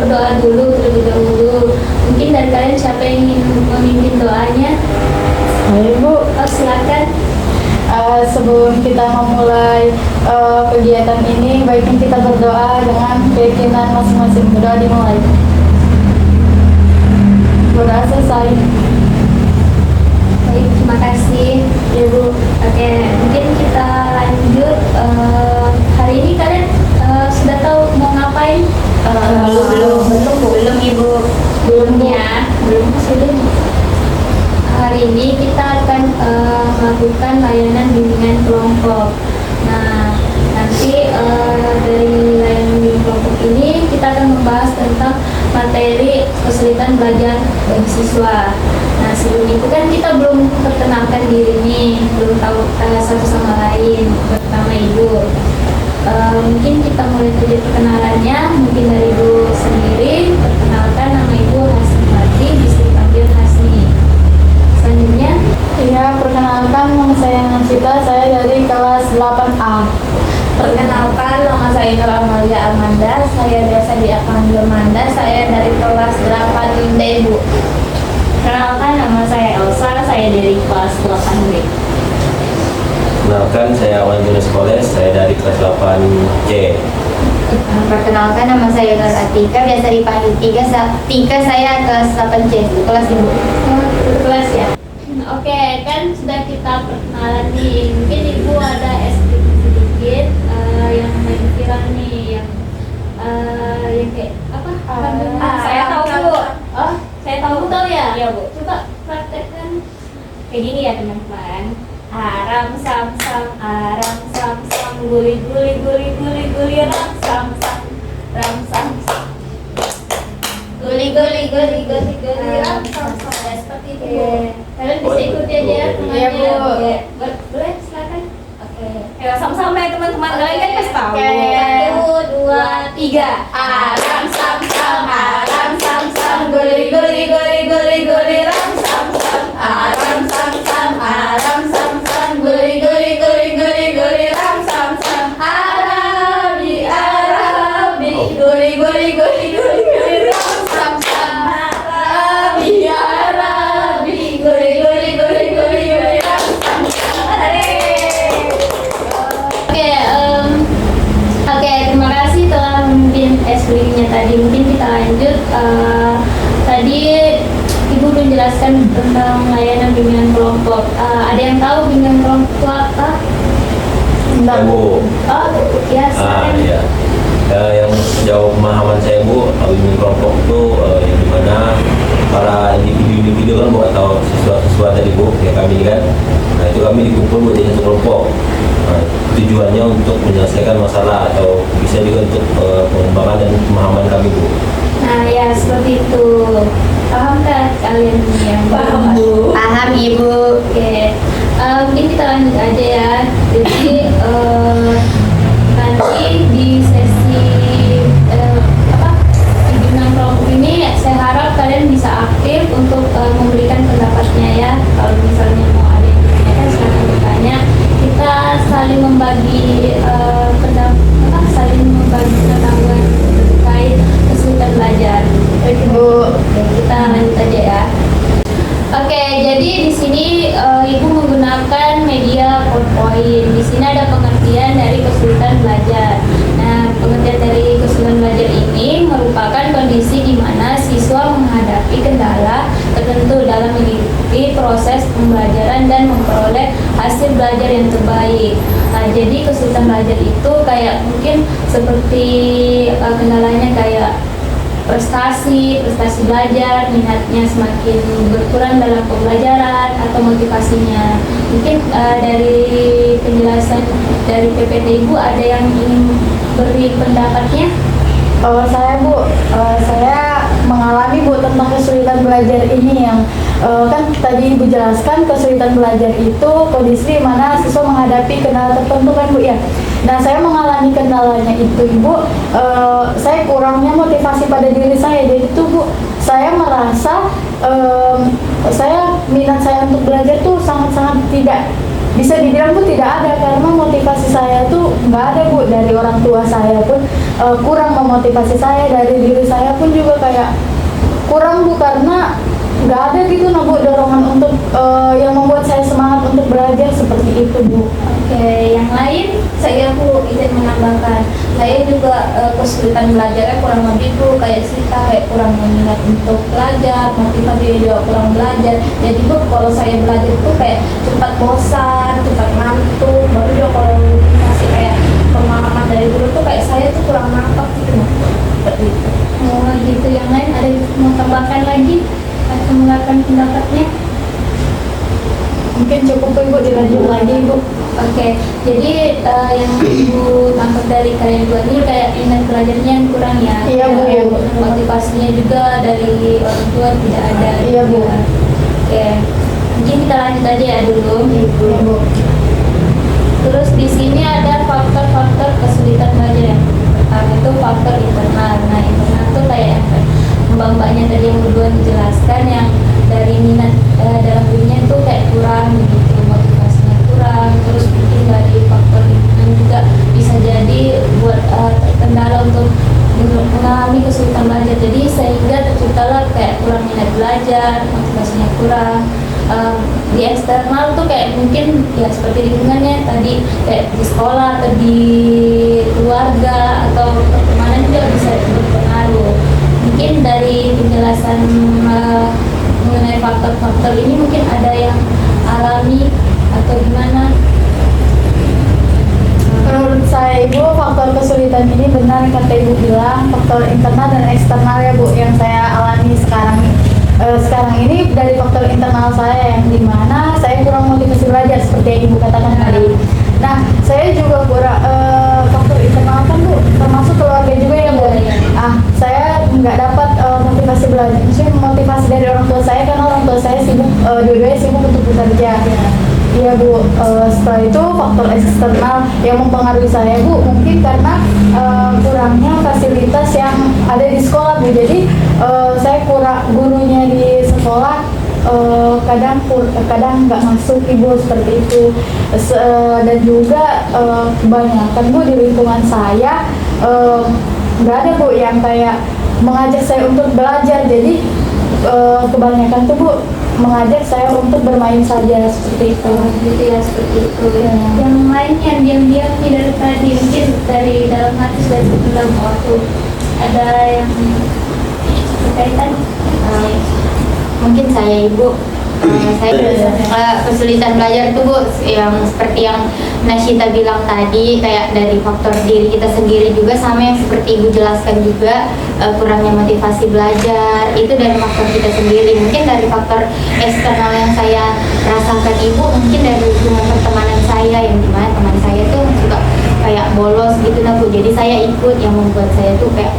berdoa dulu terlebih dahulu. Mungkin dari kalian siapa yang ingin memimpin doanya? Ayo Bu. Oh, silakan. Sebelum kita memulai kegiatan ini, baiknya kita berdoa dengan keyakinan masing-masing. Berdoa dimulai. Berdoa selesai. Baik, terima kasih Ibu. Oke, mungkin kita lanjut. Hari ini kalian sudah tahu mau ngapain? Belum Ibu. Belum ya? Belum sudah. Hari ini kita akan melakukan layanan bimbingan kelompok. Nah, nanti dari layanan bimbingan kelompok ini kita akan membahas tentang materi kesulitan belajar bagi siswa. Nah, sebelum itu kan kita belum perkenalkan diri nih, belum tahu satu sama lain, pertama Ibu. Mungkin kita mulai saja perkenalannya, mungkin dari Ibu sendiri. Perkenalkan, nama Ibu Hasnati, bisa dipanggil Hasni. Selanjutnya, Ya, perkenalkan nama saya Nansita, saya dari kelas 8A. Perkenalkan, nama saya Nur Amalia Amanda, saya biasa dipanggil Amanda, saya dari kelas 8D, Bu. perkenalkan nama saya Elsa, saya dari kelas 8B. Kenalkan, saya Awan Yunus Koles, saya dari kelas 8C. Perkenalkan, nama saya Nur Atika, biasa dipanggil Tika, saya kelas 8C, kelas Ibu. Kelas ya. Oke, kan sudah kita perkenalan nih. Mungkin Ibu ada SPP sedikit yang lagi viral nih, yang kayak apa? saya tahu, Bu. Oh, saya tahu ya. Iya, Bu. Coba praktekkan. Kayak gini ya, teman-teman. Aram sam sam, guli ram sam sam, Guli ram sam sam. Ya, seperti itu. Kalian bisa ikuti aja ya Iya, Bu. Boleh, silakan. Oke. Ya, sama-sama ya teman-teman. Kalian kan pasti tahu. Oke. 1, 2, 3. Aram sam sam, guli ram sam sam. Aram sam sam, guli ram sam sam. Arabi, guli ram sam sam. Arabi, guli ram sam sam. Oke, terima kasih telah memimpin SWI-nya tadi. Mungkin kita lanjut. Tadi Ibu menjelaskan tentang layanan bimbingan kelompok. Ada yang tahu bimbingan kelompok itu apa? Ya, Bu. Oh, ya, silakan. Iya. Yang sejauh pemahaman saya, Bu, bimbingan kelompok itu yang dimana para individu kan, Bu, atau siswa-siswa tadi, Bu, kayak kami kan. Nah, itu kami dikumpul buat jadi satu kelompok. Nah, tujuannya untuk menyelesaikan masalah atau bisa juga untuk pengembangan dan pemahaman kami, Bu. Nah, ya seperti itu. Pahamkah kalian yang Paham, Bu. Paham, Ibu. Oke. Mungkin kita lanjut aja ya. Jadi nanti di sesi di bimbingan kelompok ini saya harap kalian bisa aktif untuk memberikan pendapatnya ya. Kalau misalnya mau ada yang ditanyakan silahkan bertanya. Kita saling membagi saling membagi pengetahuan terkait kesulitan belajar. Bu. Oke, kita lanjut aja ya. Oke, jadi di sini Ibu menggunakan media PowerPoint. Di sini ada pengertian dari kesulitan belajar. Nah, pengertian dari kesulitan belajar ini merupakan kondisi di mana siswa menghadapi kendala tertentu dalam mengikuti proses pembelajaran dan memperoleh hasil belajar yang terbaik. Nah, jadi kesulitan belajar itu kayak mungkin seperti kendalanya kayak prestasi belajar, minatnya semakin berkurang dalam pembelajaran atau motivasinya. Mungkin dari penjelasan dari PPT Ibu ada yang ingin beri pendapatnya? Kalau saya, Bu, saya mengalami, Bu, tentang kesulitan belajar ini yang kan tadi Ibu jelaskan kesulitan belajar itu kondisi di mana siswa menghadapi kendala tertentu kan, Bu, ya. Nah, saya mengalami kendalanya itu, Ibu, saya kurangnya motivasi pada diri saya. Jadi itu, Bu, saya merasa minat saya untuk belajar tuh sangat-sangat tidak, bisa dibilang, Bu, tidak ada, karena motivasi saya tuh nggak ada, Bu. Dari orang tua saya pun kurang memotivasi saya. Dari diri saya pun juga kayak kurang Bu, karena nggak ada gitu nah Bu dorongan untuk yang membuat saya semangat untuk belajar seperti itu Bu. Oke, yang lain? Saya Bu izin menambahkan, saya juga kesulitan belajarnya kurang lebih Bu kayak Sita, kayak kurang minat untuk belajar, motivasi juga kurang belajar. Jadi Bu kalau saya belajar itu kayak cepat bosan, cepat ngantuk. Baru juga kalau dikasih kayak pemahaman dari dulu tuh kayak saya tuh kurang nangkep gitu Bu. Seperti itu. Oh gitu, yang lain ada yang mau tambahkan lagi atau mengatakan pendapatnya? Mungkin cukup Ibu, dilanjut lagi Bu. Oke, jadi yang Ibu tangkap dari kalian dua ini kayak minat belajarnya yang kurang ya? Iya, Bu, iya, Bu. Motivasinya juga dari orang tua tidak ada. Iya, Bu. Oke, mungkin kita lanjut aja ya dulu. Iya Bu. Terus di sini ada faktor-faktor kesulitan belajar yang pertama itu faktor internal. Nah, internal itu kayak yang mbak-mbaknya tadi yang berdua dijelaskan, yang dari minat dalam dirinya itu kayak kurang gitu, motivasinya kurang. Terus mungkin dari faktor lingkungan juga bisa jadi buat terkendala untuk mengalami kesulitan belajar. Jadi sehingga terciptalah kayak kurang minat belajar, motivasinya kurang. Di eksternal tuh kayak mungkin ya seperti lingkungannya tadi, kayak di sekolah atau di keluarga atau pertemanan juga bisa berpengaruh. Mungkin dari penjelasan mengenai faktor-faktor ini mungkin ada yang alami atau gimana? Menurut saya Ibu, faktor kesulitan ini benar kata Ibu bilang, faktor internal dan eksternal ya Bu, yang saya alami sekarang ini dari faktor internal saya, yang dimana saya kurang motivasi belajar seperti yang Ibu katakan tadi. Nah, saya juga kurang faktor internal kan Bu, termasuk keluarga juga ya Bu. Saya nggak dapat motivasi belajar, maksudnya motivasi dari orang tua saya karena orang tua saya sibuk, dua-duanya sibuk untuk bekerja. Iya Bu, setelah itu faktor eksternal yang mempengaruhi saya Bu, mungkin karena kurangnya fasilitas yang ada di sekolah Bu. Jadi saya kurang, gurunya di sekolah kadang nggak masuk Ibu, seperti itu. Dan juga kebanyakan Bu di lingkungan saya nggak ada Bu yang kayak mengajak saya untuk belajar. Jadi kebanyakan tuh Bu mengajak saya untuk bermain saja, seperti itu. Gitu ya, seperti itu. Ya. Yang lainnya diam-diam tidak tadi mungkin dari dalam hati sudah dalam waktu ada yang berkaitan. Mungkin saya Ibu, saya kesulitan belajar tuh Bu, yang seperti yang Nasyita bilang tadi, kayak dari faktor diri kita sendiri juga, sama yang seperti Ibu jelaskan juga, kurangnya motivasi belajar itu dari faktor kita sendiri. Mungkin dari faktor eksternal yang saya rasakan Ibu, mungkin dari hubungan pertemanan saya, yang dimana teman saya tuh suka kayak bolos gitu nah Bu, jadi saya ikut, yang membuat saya tuh kayak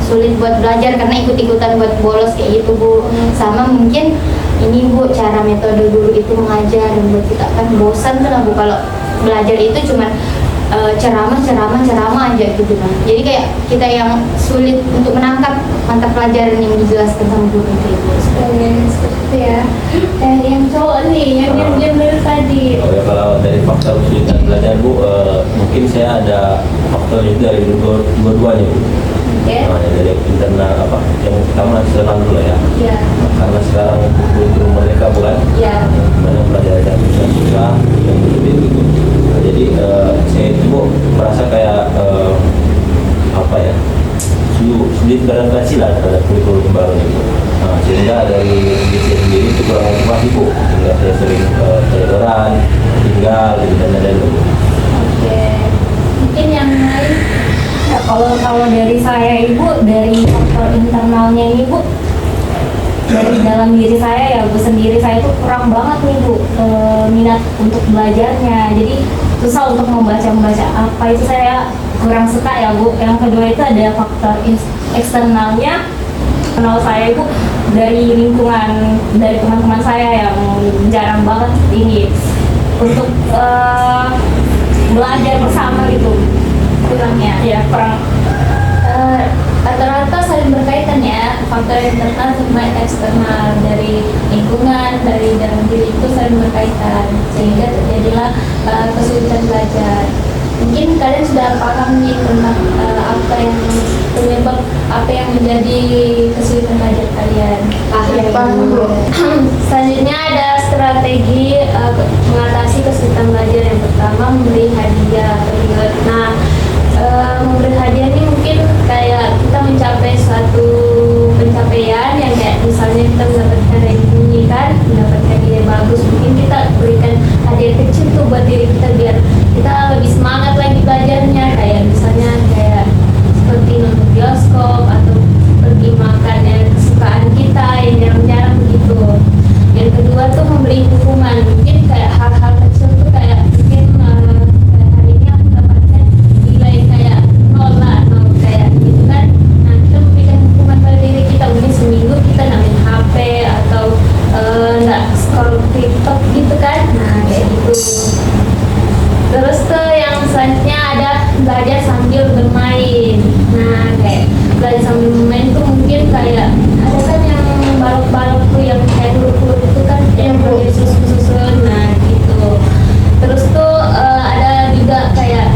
sulit buat belajar karena ikut-ikutan buat bolos kayak gitu Bu. Sama mungkin ini Bu, cara metode dulu itu mengajar dan buat kita kan bosan tuh lah Bu kalau belajar itu cuma ceramah aja gitu nah. Jadi kayak kita yang sulit untuk menangkap mata pelajaran yang dijelaskan sama guru itu. Seperti ya. Yang cowok nih, yang diam-diam dari tadi. Oh ya, kalau dari faktor kesulitan belajar Bu, mungkin saya ada faktor itu dari dua-duanya Bu. Oke. Dari internal yang pertama eksternal dulu ya. Iya. Karena sekarang kurikulum mereka bukan, Iya. mana pelajaran susah yang begitu gitu. Nah, jadi saya itu Bu merasa kayak sulit beradaptasi lah terhadap kurikulum baru itu. Nah, sehingga dari diri saya sendiri itu kurang motivasi Bu, sehingga saya sering ketiduran, tinggal gitu dan lain-lain Bu. Oke. Mungkin yang lain. Ya, kalau dari saya Ibu, dari faktor internalnya ini Bu, dari dalam diri saya ya Bu sendiri, saya tuh kurang banget nih Bu minat untuk belajarnya. Jadi susah untuk membaca apa itu, saya kurang suka ya Bu. Yang kedua itu ada faktor eksternalnya, kenal saya Bu dari lingkungan, dari teman-teman saya yang jarang banget ini untuk belajar bersama gitu. Kurangnya ya kurang. Rata-rata saling berkaitan ya, faktor internal sama eksternal, dari lingkungan, dari dalam diri itu saling berkaitan, sehingga terjadilah kesulitan belajar. Mungkin kalian sudah paham nih tentang apa yang menebak apa yang menjadi kesulitan belajar kalian. Paham, Bu. Selanjutnya ada strategi mengatasi kesulitan belajar. Yang pertama, memberi hadiah. Nah, memberi hadiah ini mungkin kayak kita mencapai suatu pencapaian yang kayak misalnya kita mendapatkan ranking kan, mendapatkan nilai bagus, mungkin kita berikan hadiah kecil tuh buat diri kita biar kita lebih semangat lagi belajarnya, kayak misalnya kayak seperti nonton bioskop atau pergi makan yang kesukaan kita yang jarang-jarang begitu. Yang kedua tuh memberi hukuman, mungkin kayak hal-hal kecil tuh kayak mungkin kayak hari ini aku dapatkan nilai kayak nol lah, nol kayak gitu kan. Nah, kita memberikan hukuman pada diri kita, mungkin seminggu kita main HP atau nggak scroll TikTok gitu kan. Nah, kayak gitu. Terus tuh yang selanjutnya ada belajar sambil bermain. Nah, kayak belajar sambil bermain tuh mungkin kayak ada kan yang balok-balok tuh yang kayak huruf-huruf itu kan yang boleh susun-susun. Nah, gitu. Terus tuh ada juga kayak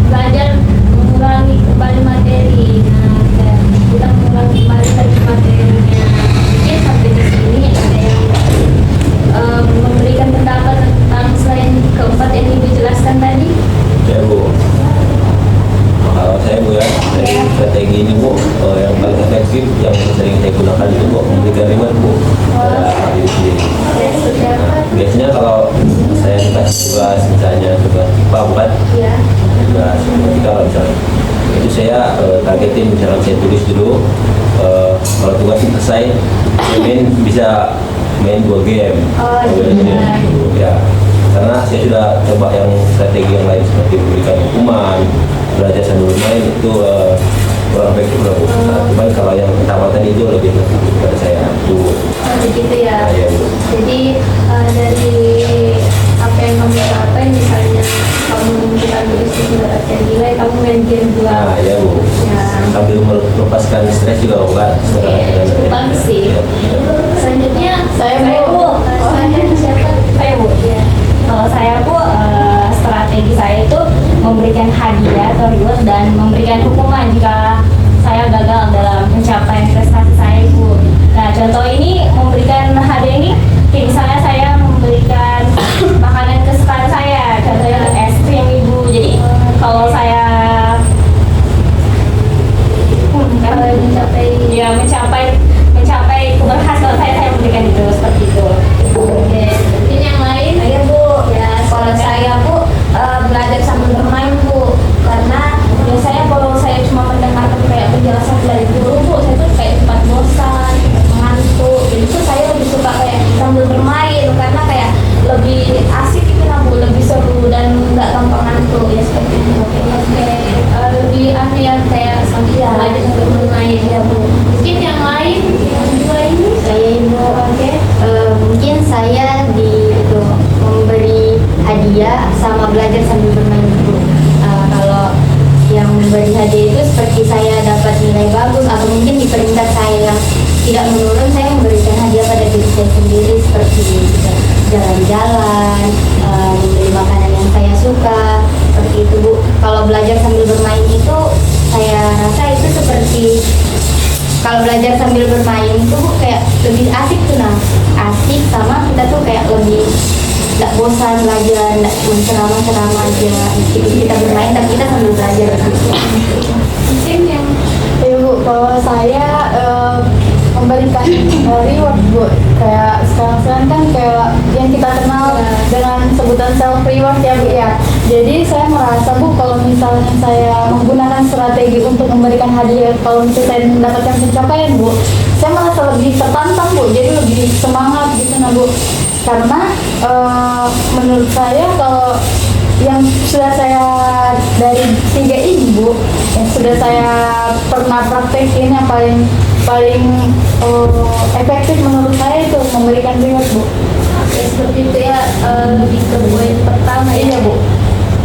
belajar mengulangi kembali materi. Nah, kayak kita mengulangi kembali lagi materinya. Mungkin sampai di sini ada yang memberikan pendapat tentang selain keempat yang Ibu jelaskan tadi. Ya Bu, kalau saya Bu ya, dari strategi ini Bu, yang paling efektif yang sering saya gunakan itu Bu, memberikan reward Bu pada diri sendiri. Biasanya kalau saya dikasih tugas, misalnya tugas IPA bukan, Ya. tugas matematika kalau misalnya, itu saya targetin, misalnya saya tulis dulu, kalau tugas selesai, saya bisa main 2 game. Oh, iya. Ya, karena saya sudah coba yang strategi yang lain seperti memberikan hukuman, belajar sambil bermain itu kurang efektif lah Bu. Cuman kalau yang pertama tadi itu lebih efektif pada saya Bu. Oh, begitu ya. Nah, ya Bu. Jadi dari apa yang kamu capai, misalnya kamu kita tulis mendapatkan nilai, kamu main game 2. Nah ya Bu, Ya. sambil melepaskan stres juga Bu kan. Oke, bagus sih. Selanjutnya Saya, Bu. Saya siapa? Saya Bu. Ya. Kalau saya Bu, strategi saya itu memberikan hadiah atau reward dan memberikan hukuman jika saya gagal dalam pencapaian prestasi saya Bu. Nah, contoh ini memberikan hadiah ini, kayak misalnya saya memberikan makanan kesukaan saya, contohnya es krim Ibu. Jadi kalau saya mencapai keberhasilan saya memberikan itu seperti itu. Oke. Mungkin yang lain? Iya Bu, Ya, kalau saya Bu belajar sambil bermain Bu, karena biasanya kalau saya cuma mendengarkan kayak penjelasan dari guru Bu, saya tuh kayak cepat bosan, mengantuk. Jadi tuh saya lebih suka kayak sambil bermain karena kayak lebih asik gitu lah Bu, lebih seru dan nggak gampang ngantuk ya seperti itu. Oke, lebih aneh yang kayak sambil Iya. belajar sambil bermain ya Bu. Mungkin yang lain, yang dua ini? Saya Ibu, Oke. mungkin saya itu memberi hadiah sama belajar sambil bermain Ibu. Kalau yang memberi hadiah itu seperti saya dapat nilai bagus atau mungkin di peringkat saya yang tidak menurun, saya memberikan hadiah pada diri saya sendiri seperti jalan-jalan, membeli makanan yang saya suka, seperti itu Bu. Kalau belajar sambil bermain itu saya rasa itu seperti kalau belajar sambil bermain itu Bu, kayak lebih asik tuh, nah asik sama kita tuh kayak lebih nggak bosan belajar, nggak cuma ceramah aja meskipun kita bermain tapi kita sambil belajar gitu. Mungkin yang Ya Bu, kalau saya memberikan reward Bu, kayak sekarang kan kayak yang kita kenal dengan sebutan self reward ya Bu ya. Jadi saya merasa Bu, kalau misalnya saya menggunakan strategi untuk memberikan hadiah, kalau misalnya saya mendapatkan pencapaian Bu, saya merasa lebih tertantang Bu, jadi lebih semangat gitu nah Bu. Karena menurut saya kalau yang sudah saya dari 3 ini Bu, yang sudah saya pernah praktekin, yang paling efektif menurut saya itu memberikan reward Bu. Oke, seperti itu ya, lebih ke poin pertama ya. Iya Bu.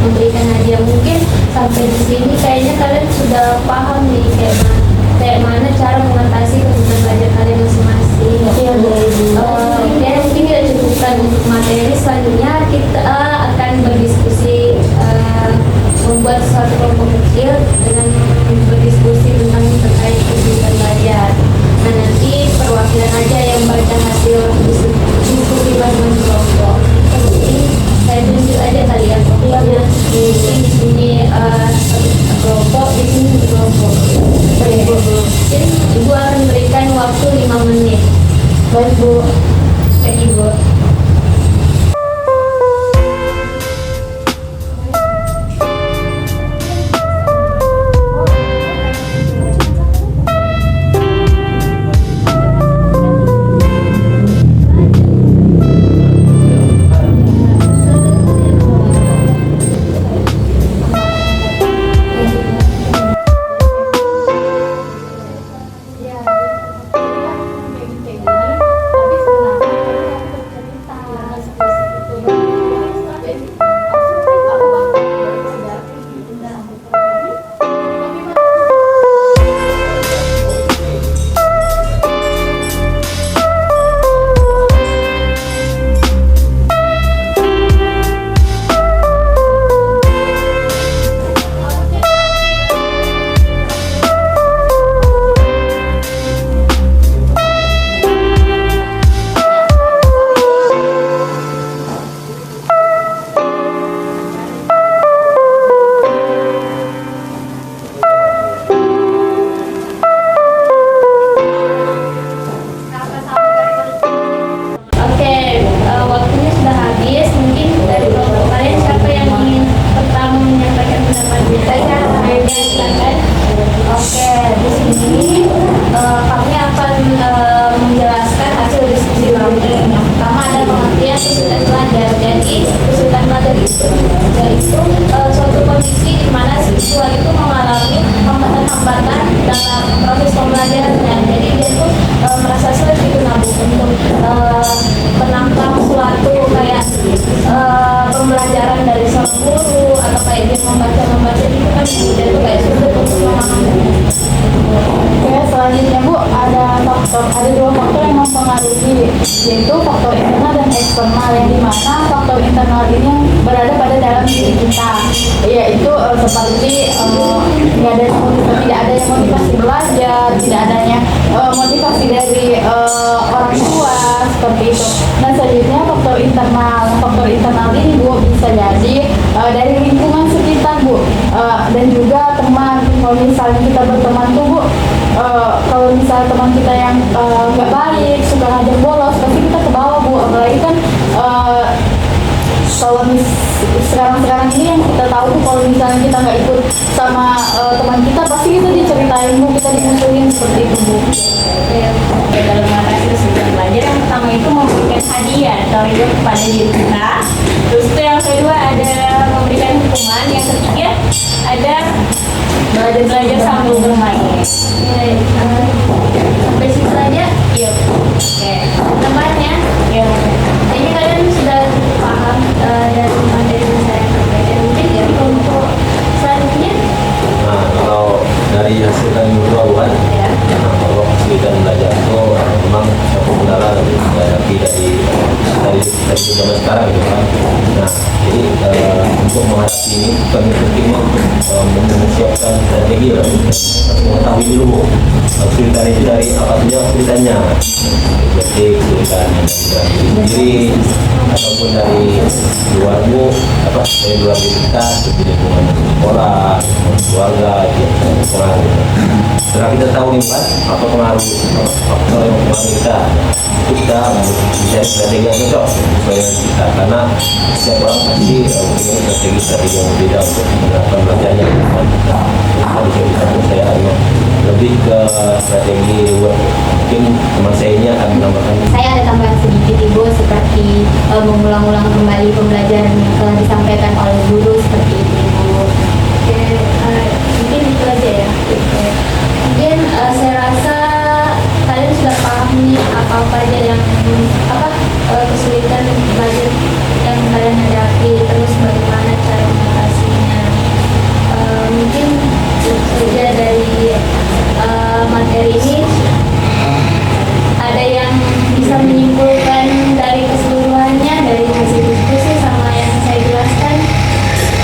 Memberikan hadiah. Mungkin sampai di sini kayaknya kalian sudah paham nih kayak mana cara mengatasi kesulitan belajar kalian masing-masing. Iya, Bu. Oke, mungkin kita cukupkan untuk materi. Selanjutnya kita akan berdiskusi, membuat suatu kelompok kecil dengan berdiskusi tentang terkait Mungkin Ibu akan berikan waktu 5 menit. Baik Bu. Baik Ibu. Oke, waktunya sudah habis. Mungkin dari kelompok kalian siapa yang ingin pertama menyampaikan pendapatnya? Saya silakan. Oke, di sini kami akan menjelaskan hasil diskusi kami. Yang pertama ada pengertian kesulitan belajar. Jadi kesulitan belajar itu yaitu suatu kondisi di mana siswa itu mengalami hambatan-hambatan dalam proses pembelajarannya. Jadi dia itu merasa sulit gitu untuk menangkap suatu kayak pembelajaran dari seorang guru atau kayak dia membaca itu kan dia tuh kayak sulit untuk memahami. Oke, selanjutnya Bu, ada dua faktor yang mempengaruhi, yaitu faktor internal dan eksternal, yang dimana faktor internal ini yang berada pada dalam diri kita, yaitu seperti tidak ada yang motivasi belajar, tidak adanya motivasi dari orang tua, seperti itu. Nah, selanjutnya faktor internal ini Bu bisa jadi dari lingkungan sekitar Bu, dan juga teman. Kalau misalnya kita berteman tuh Bu, kalau misalnya teman kita yang nggak baik, suka ngajak bolos, pasti kita ke bawah Bu. Apalagi kan kalau sekarang ini yang kita tahu tuh, kalau misalnya kita nggak ikut sama teman kita, pasti kita diceritain Bu, kita dimusuhin, seperti itu Bu. Dalam mengatasi kesulitan belajar, yang pertama itu memberikan hadiah atau reward kepada diri kita. Terus itu yang kedua ada memberikan hukuman. Yang ketiga ada belajar sambil bermain. Sampai situ saja. Iya. Oke. Tempatnya. Ya. Kayaknya kalian sudah paham dari materi yang saya sampaikan. Mungkin ya untuk selanjutnya. Nah, kalau dari hasil kami berdua bukan, Ya. nah, kalau kesulitan belajar itu memang suatu kendala dihadapi dari zaman sekarang gitu kan. Nah, jadi untuk menghadapi ini kami pentingnya mempersiapkan strategi lah, mengetahui dulu Bu, kesulitan itu dari apa saja kesulitannya, jadi kesulitan dari diri ataupun dari luar Bu, dari luar diri kita, seperti lingkungan sekolah, keluarga, itu pengaruh. Setelah kita tahu nih kan apa pengaruh faktor yang mempengaruhi kita, itu kita bisa strategi yang cocok sesuai dengan kita, karena setiap orang pasti mempunyai strategi yang berbeda untuk menerapkan belajarnya. Tadi saya bisa saya lebih ke strategi reward. Mungkin teman saya ini akan menambahkan. Saya ada tambahan sedikit Ibu, seperti mengulang-ulang kembali pembelajaran yang telah disampaikan oleh guru, seperti itu Ibu. Oke, mungkin itu aja ya. Mungkin saya rasa kalian sudah paham nih apa aja yang kesulitan belajar yang kalian hadapi, terus bagaimana cara mengatasinya. Mungkin itu saja dari materi ini. Ada yang bisa menyimpulkan dari keseluruhannya, dari hasil diskusi sama yang saya jelaskan?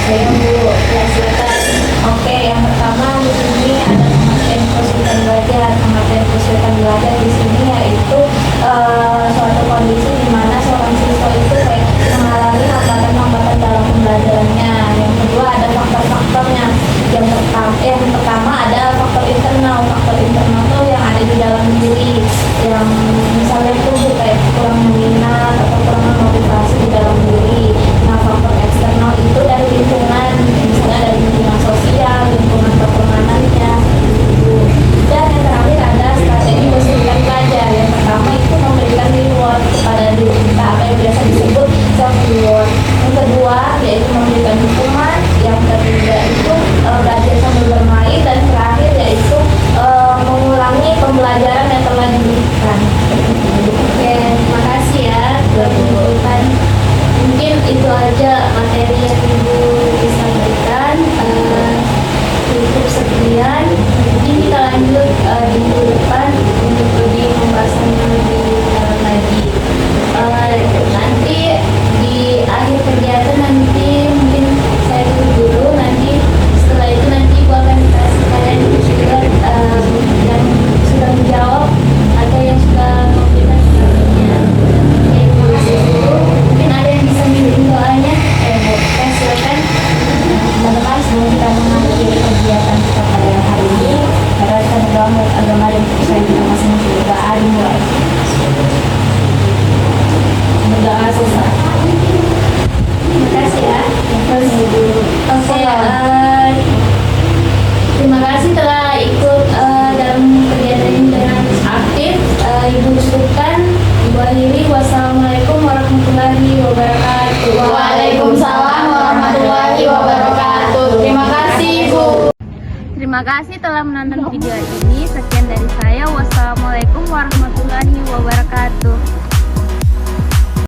Saya Bu, ya silakan. Oke, yang pertama di sini ada pengertian kesulitan belajar. Pengertian kesulitan belajar di sini yaitu suatu kondisi di mana seorang siswa itu kayak mengalami hambatan-hambatan dalam pembelajarannya. Yang kedua ada faktor-faktornya. Yang pertama ada faktor internal. Faktor internal itu saya juga masih berdoa mulai berdoa susah. Terima kasih ya. Terus ibu Oke, terima kasih telah ikut dalam kegiatan ini dengan aktif. Ibu cukupkan, Ibu akhiri. Wassalamualaikum warahmatullahi wabarakatuh. Waalaikumsalam warahmatullahi wabarakatuh. Terima kasih Bu. Terima kasih telah menonton video ini. Sekian dari saya. Wassalamualaikum warahmatullahi wabarakatuh.